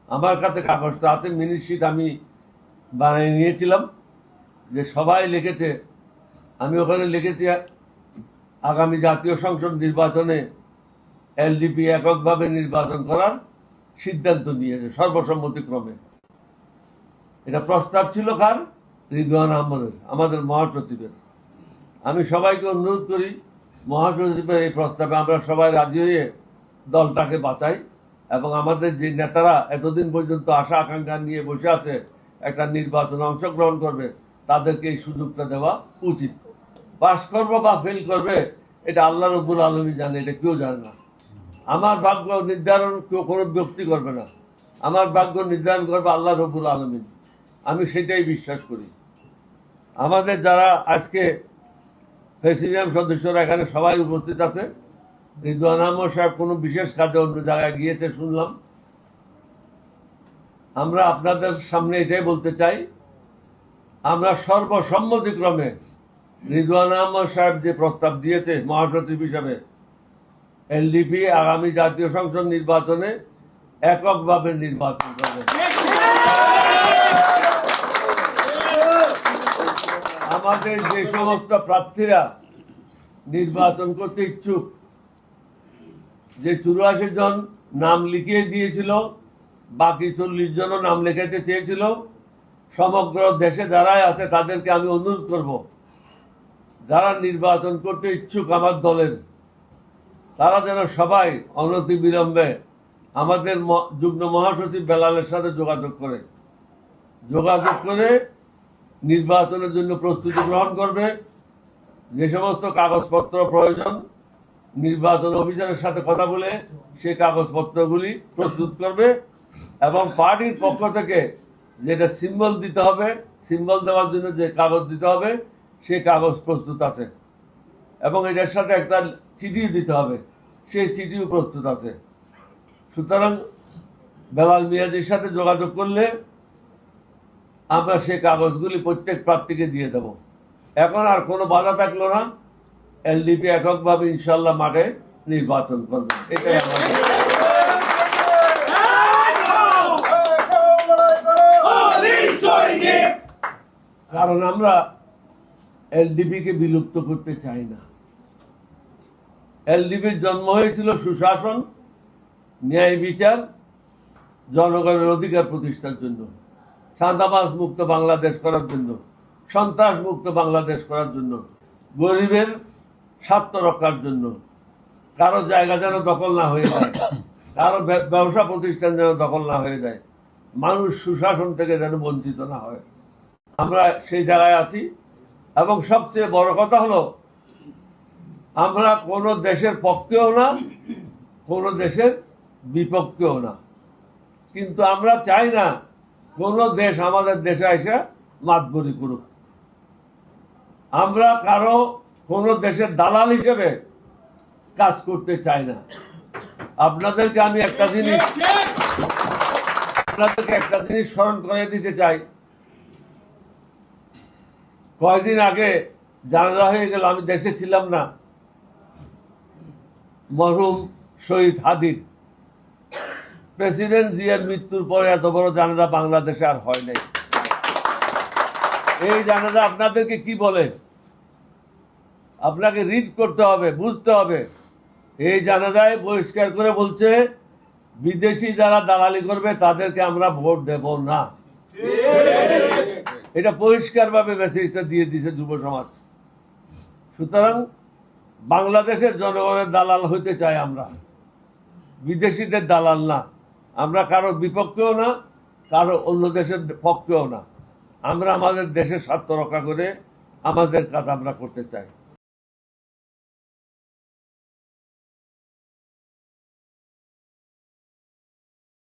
আমার কাছে কাগজটা আছে, মিনিটশিট আমি বানিয়ে নিয়েছিলাম, যে সবাই লিখেছে। আমি ওখানে লিখেছি আগামী জাতীয় সংসদ নির্বাচনে এলডিপি এককভাবে নির্বাচন করার সিদ্ধান্ত নিয়েছে সর্বসম্মতিক্রমে। এটা প্রস্তাব ছিল কার? রিদওয়ান আহমদের, আমাদের মহাসচিবের। আমি সবাইকে অনুরোধ করি, মহাসচিবের এই প্রস্তাবে আমরা সবাই রাজি হয়ে দলটাকে বাঁচাই, এবং আমাদের যে নেতারা এতদিন পর্যন্ত আশা আকাঙ্ক্ষা নিয়ে বসে আছে একটা নির্বাচনে অংশগ্রহণ করবে, তাদেরকে এই সুযোগটা দেওয়া উচিত। পাস করবো বা ফেল করবে এটা আল্লাহ রব্বুল আলমী জানে, এটা কেউ জানে না। আমার ভাগ্য নির্ধারণ কেউ কোনো ব্যক্তি করবে না, আমার ভাগ্য নির্ধারণ করবে আল্লাহ রব্বুল আলমিন। আমি সেটাই বিশ্বাস করি। আমাদের যারা আজকে প্রেসিডিয়াম সদস্যরা এখানে সবাই উপস্থিত আছে, রিদওয়ান আহমদ সাহেব কোনো বিশেষ কাজে অন্য জায়গায় গিয়েছে শুনলাম। আমরা আপনাদের সামনে এটাই বলতে চাই, আমরা সর্বসম্মতিক্রমে রিদওয়ান আহমদ সাহেব যে প্রস্তাব দিয়েছে মহাসচিব হিসাবে, এলডিপি আগামী জাতীয় সংসদ নির্বাচনে এককভাবে নির্বাচন করবে। আমাদের যে সমস্ত প্রার্থীরা নির্বাচন করতে ইচ্ছুক, যে 84 জন নাম লিখিয়ে দিয়েছিল, বাকি 40 জনও নাম লেখাতে চেয়েছিল, সমগ্র দেশে যারাই আছে তাদেরকে আমি অনুরোধ করব, যারা নির্বাচন করতে ইচ্ছুক আমার দলের, তারা যেন সবাই অনতিবিলম্বে আমাদের যুগ্ম মহাসচিব বেলালের সাথে যোগাযোগ করে নির্বাচনের জন্য প্রস্তুতি গ্রহণ করবে। যে সমস্ত কাগজপত্র প্রয়োজন নির্বাচন অফিসারের সাথে কথা বলে সেই কাগজপত্রগুলি প্রস্তুত করবে, এবং পার্টির পক্ষ থেকে যেটা সিম্বল দিতে হবে, সিম্বল দেওয়ার জন্য যে কাগজ দিতে হবে সেই কাগজ প্রস্তুত আছে, এবং এটার সাথে একটা চিঠি দিতে হবে, সেই চিঠিও প্রস্তুত আছে। সুতরাং বেলাল মিয়াজির সাথে যোগাযোগ করলে আমরা সেই কাগজগুলি প্রত্যেক প্রার্থীকে দিয়ে দেব। এখন আর কোনো বাধা থাকলো না, এলডিপি এককভাবে ইনশাল্লাহ মাঠে নির্বাচন করবে, এটাই আমাদের। কারণ আমরা এলডিপিকে বিলুপ্ত করতে চাই না। এলডিপির জন্ম হয়েছিল সুশাসন, ন্যায় বিচার, জনগণের অধিকার প্রতিষ্ঠার জন্য, চাঁদাবাজ মুক্ত বাংলাদেশ করার জন্য, সন্ত্রাস মুক্ত বাংলাদেশ করার জন্য, গরিবের স্বার্থ রক্ষার জন্য। কারো জায়গা যেন দখল না হয়ে যায়, কারো ব্যবসা প্রতিষ্ঠান যেন দখল না হয়ে যায়, মানুষ সুশাসন থেকে যেন বঞ্চিত না হয়। আমরা সেই জায়গায় আছি, এবং সবচেয়ে বড় কথা হলো আমরা কোনো দেশের পক্ষেও না, কোনো দেশের বিপক্ষেও না, কিন্তু আমরা চাই না কোনো দেশ আমাদের দেশে এসে মাতবরি করুক। আমরা কারো কোনো দেশের দালাল হিসেবে কাজ করতে চাই না। আপনাদেরকে আমি একটা জিনিস স্মরণ করে দিতে চাই। কয়েকদিন আগে জানাজা হয়ে গেল, আমি দেশে ছিলাম না, মরহুম শহীদ হাদির। প্রেসিডেন্ট জিয়ার মৃত্যুর পরে এত বড় জানাজা বাংলাদেশে আর হয় নাই। এই জানাজা আপনাদেরকে কি বলে, আপনাকে রিড করতে হবে, বুঝতে হবে। এই জানাজায় বহিষ্কার করে বলছে বিদেশি যারা দালালি করবে তাদেরকে আমরা ভোট দেব না। এটা পরিষ্কারভাবে মেসেজটা দিয়ে দিয়েছে যুব সমাজ। সুতরাং বাংলাদেশের জনগণের দালাল হইতে চাই আমরা, বিদেশিদের দালাল না। আমরা কারো বিপক্ষেও না, কারো অন্য দেশের পক্ষেও না। আমরা আমাদের দেশের স্বার্থ রক্ষা করে আমাদের কাজ আমরা করতে চাই।